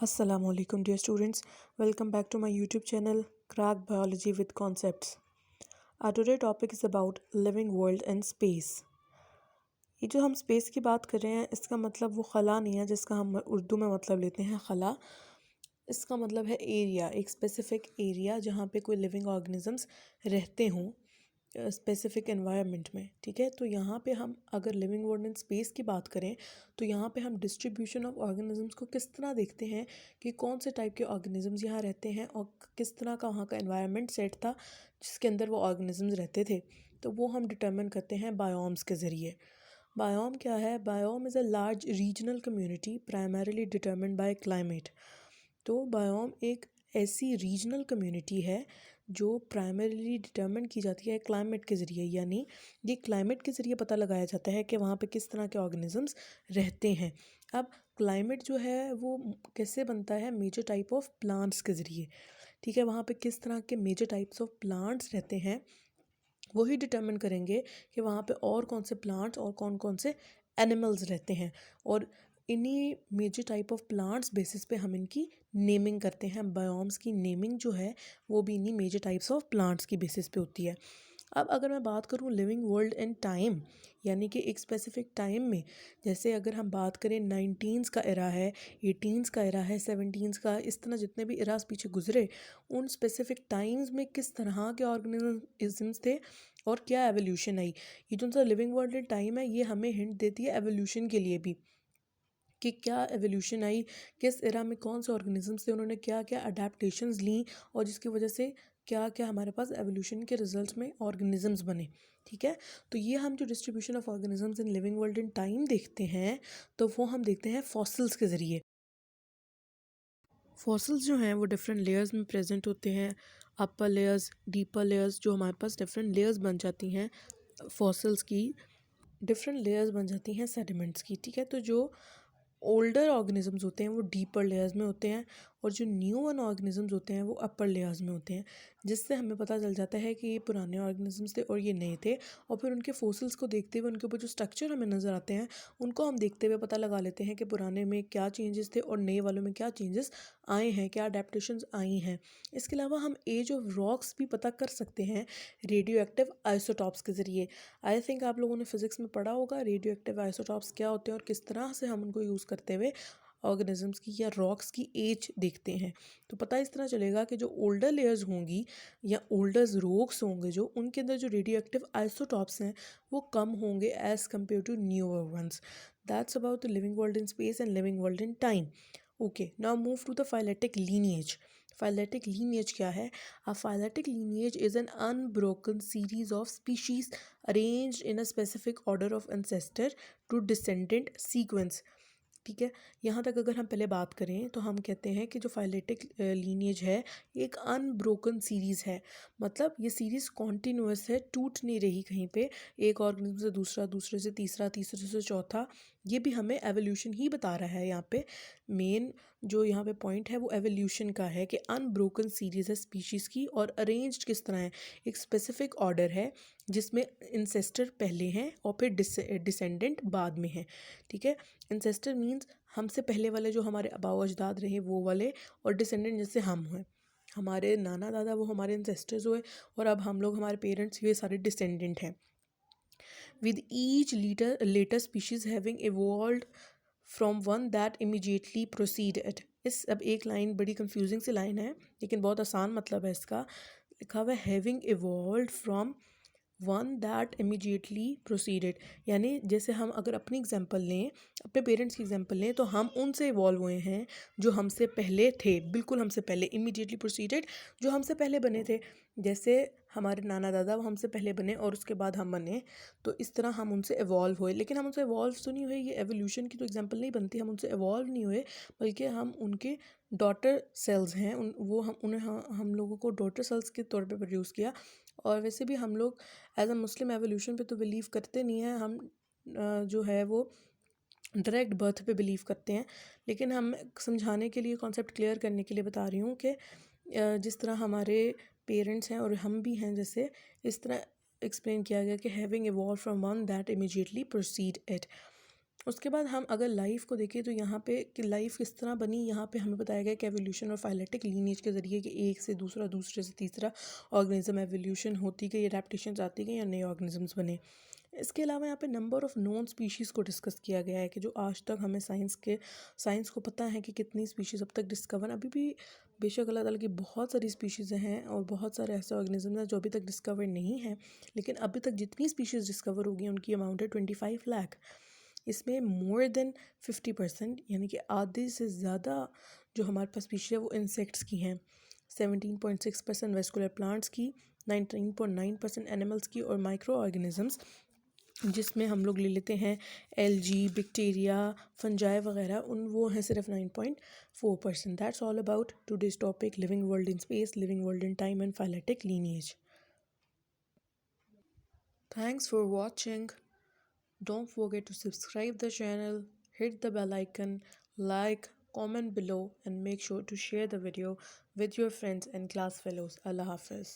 Assalamualaikum dear students, welcome back to my YouTube channel Crack Biology with Concepts. Our today topic is about living world and space. ये जो हम space की बात कर रहे हैं इसका मतलब वो खला नहीं है जिसका हम उर्दू में मतलब लेते हैं खला। इसका मतलब है एरिया, एक स्पेसिफिक एरिया जहाँ पे कोई लिविंग ऑर्गेनिजम्स रहते हों स्पेसिफिक एनवायरनमेंट में। ठीक है, तो यहाँ पे हम अगर लिविंग वर्ल्ड एंड स्पेस की बात करें तो यहाँ पे हम डिस्ट्रीब्यूशन ऑफ ऑर्गेनिजम्स को किस तरह देखते हैं कि कौन से टाइप के ऑर्गेनिजम्स यहाँ रहते हैं और किस तरह का वहाँ का एनवायरनमेंट सेट था जिसके अंदर वो ऑर्गेनिजम्स रहते थे, तो वो हम डिटर्मिन करते हैं बायोम्स के ज़रिए। बायोम क्या है? Biome is a large regional community primarily determined bye climate. तो बायोम एक ऐसी रीजनल कम्युनिटी है जो प्राइमरीली डिटर्मिन की जाती है क्लाइमेट के ज़रिए, यानी ये क्लाइमेट के ज़रिए पता लगाया जाता है कि वहाँ पे किस तरह के ऑर्गेनिजम्स रहते हैं। अब क्लाइमेट जो है वो कैसे बनता है? मेजर टाइप ऑफ प्लांट्स के ज़रिए। ठीक है, वहाँ पे किस तरह के मेजर टाइप्स ऑफ प्लांट्स रहते हैं वही डिटर्मिन करेंगे कि वहाँ पे और कौन से प्लांट्स और कौन कौन से एनिमल्स रहते हैं, और इन्हीं major type of plants basis पे हम इनकी नेमिंग करते हैं। बायोम्स की नेमिंग जो है वो भी इन्हीं मेजर टाइप्स ऑफ प्लांट्स की बेसिस पे होती है। अब अगर मैं बात करूँ लिविंग वर्ल्ड एंड टाइम, यानी कि एक स्पेसिफिक टाइम में, जैसे अगर हम बात करें 19s का एरा है, 18s का एरा है, 17s का, इस तरह जितने भी एरास पीछे गुजरे उन स्पेसिफिक टाइम्स में किस तरह के ऑर्गेनिजम्स थे और क्या एवोल्यूशन आई। ये जो सा लिविंग वर्ल्ड एंड टाइम है ये हमें हिंट देती है एवोल्यूशन के लिए भी कि क्या एवोल्यूशन आई, किस एरा में कौन से ऑर्गेनिजम्स थे, उन्होंने क्या क्या अडेप्टेशंस ली और जिसकी वजह से क्या क्या हमारे पास एवोल्यूशन के रिजल्ट्स में ऑर्गेनिजम्स बने। ठीक है, तो ये हम जो distribution of organisms in living world in time देखते हैं तो वो हम देखते हैं फॉसिल्स के ज़रिए। फॉसिल्स जो हैं वो डिफरेंट लेयर्स में प्रेजेंट होते हैं, अपर लेयर्स, डीपर लेयर्स, जो हमारे पास डिफरेंट लेयर्स बन जाती हैं फॉसिल्स की, डिफरेंट लेयर्स बन जाती हैं सेडिमेंट्स की। ठीक है, तो जो ओल्डर ऑर्गेनिजम्स होते हैं वो डीपर लेयर्स में होते हैं और जो न्यू वन ऑर्गेनिजम्स होते हैं वो अपर लेयर्स में होते हैं, जिससे हमें पता चल जाता है कि ये पुराने ऑर्गेनिजम्स थे और ये नए थे। और फिर उनके फोसिल्स को देखते हुए उनके ऊपर जो स्ट्रक्चर हमें नज़र आते हैं उनको हम देखते हुए पता लगा लेते हैं कि पुराने में क्या चेंजेस थे और नए वालों में क्या चेंजेस आए हैं, क्या अडेप्टेशंस आई हैं। इसके अलावा हम एज ऑफ रॉक्स भी पता कर सकते हैं रेडियो एक्टिव आइसोटॉप्स के ज़रिए। आई थिंक आप लोगों ने फिजिक्स में पढ़ा होगा रेडियो एक्टिव आइसोटॉप्स क्या होते हैं और किस तरह से हम उनको यूज़ करते हुए ऑर्गेनिजम्स की या रॉक्स की एज देखते हैं। तो पता इस तरह चलेगा कि जो ओल्डर लेयर्स होंगी या ओल्डर रॉक्स होंगे जो उनके अंदर जो रेडियो एक्टिव आइसोटॉप्स हैं वो कम होंगे as compare to newer ones. That's about the living world in space and living world in time. Okay, now move to the phyletic lineage. Phyletic lineage क्या है? A phyletic lineage is an unbroken series of species arranged in a specific order of ancestor to descendant sequence. ठीक है, यहाँ तक अगर हम पहले बात करें तो हम कहते हैं कि जो फाइलेटिक लीनिएज है ये एक अनब्रोकन सीरीज़ है। मतलब ये सीरीज़ कॉन्टीन्यूअस है, टूट नहीं रही कहीं पे, एक ऑर्गेनिज्म से दूसरा, दूसरे से तीसरा, तीसरे से चौथा। ये भी हमें एवोल्यूशन ही बता रहा है। यहाँ पे मेन जो यहाँ पे पॉइंट है वो एवोल्यूशन का है कि अनब्रोकन सीरीज़ है स्पीशीज़ की और अरेंज्ड किस तरह है, एक स्पेसिफिक ऑर्डर है जिसमें इंसेस्टर पहले हैं और फिर डिसेंडेंट बाद में हैं। ठीक है, इंसेस्टर मीन्स हमसे पहले वाले जो हमारे आबाओ अजदाद रहे वो वाले, और डिसेंडेंट जैसे हम हुए, हमारे नाना दादा वो हमारे इंसेस्टर्स हुए और अब हम लोग हमारे पेरेंट्स ये सारे डिसेंडेंट हैं। With each later species having evolved from one that immediately proceeded. इस अब एक लाइन बड़ी कंफ्यूजिंग सी लाइन है लेकिन बहुत आसान मतलब है इसका। लिखा हुआ है having evolved from one that immediately proceeded, यानी जैसे हम अगर अपनी एग्जांपल लें, अपने पेरेंट्स की एग्जांपल लें तो हम उनसे इवॉल्व हुए हैं जो हमसे पहले थे, बिल्कुल हमसे पहले, इमीडिएटली प्रोसीडेड जो हमसे पहले बने थे। जैसे हमारे नाना दादा वो हमसे पहले बने और उसके बाद हम बने, तो इस तरह हम उनसे इवॉल्व हुए। लेकिन हम उनसे इवॉल्व तो नहीं हुए, ये एवोल्यूशन की तो एग्जांपल नहीं बनती, हम उनसे इवॉल्व नहीं हुए बल्कि हम उनके डॉटर सेल्स हैं। वो हम लोगों को डॉटर सेल्स के तौर पे प्रोड्यूस किया। और वैसे भी हम लोग एज अ मुस्लिम एवोल्यूशन पे तो बिलीव करते नहीं हैं, हम जो है वो डायरेक्ट बर्थ पे बिलीव करते हैं। लेकिन हम समझाने के लिए, कॉन्सेप्ट क्लियर करने के लिए बता रही हूँ कि जिस तरह हमारे पेरेंट्स हैं और हम भी हैं, जैसे इस तरह एक्सप्लेन किया गया कि having evolve from one that immediately proceed it. उसके बाद हम अगर लाइफ को देखें तो यहाँ पे कि लाइफ किस तरह बनी, यहाँ पे हमें बताया गया कि एवोल्यूशन और फाइलेटिक लीनिएज के ज़रिए कि एक से दूसरा, दूसरे से तीसरा ऑर्गेनिज्म एवोल्यूशन होती गई, एडेप्टेशंस आती गई या नए ऑर्गेनिजम्स बने। इसके अलावा यहाँ पे नंबर ऑफ़ नोन स्पीशीज़ को डिस्कस किया गया है कि जो आज तक हमें साइंस को पता है कि कितनी स्पीशीज़ अब तक डिस्कवर, अभी भी बेशक अल्लाह ताला की बहुत सारी स्पीशीज़ हैं और बहुत सारे ऐसे ऑर्गेनिज्म हैं जो अभी तक डिस्कवर नहीं हैं, लेकिन अभी तक जितनी स्पीशीज़ डिस्कवर होगी उनकी अमाउंट है 25 लाख। इसमें मोर देन 50% यानी कि आधे से ज़्यादा जो हमारे पास स्पीशीज़ है वो इंसेक्ट्स की हैं, 17.6% वेस्कुलर प्लांट्स की, 19.9% एनिमल्स की, और माइक्रो ऑर्गेनिजम्स जिसमें हम लोग ले लेते हैं एलजी, बैक्टीरिया, फंजाई वगैरह, उन वो हैं सिर्फ 9.4%। That's all about today's topic, living world in space, living world in time and phyletic lineage. Thanks for watching. Don't forget to subscribe the channel, hit the bell icon, like, comment below, and make sure to share the video with your friends and class fellows. Allah Hafiz.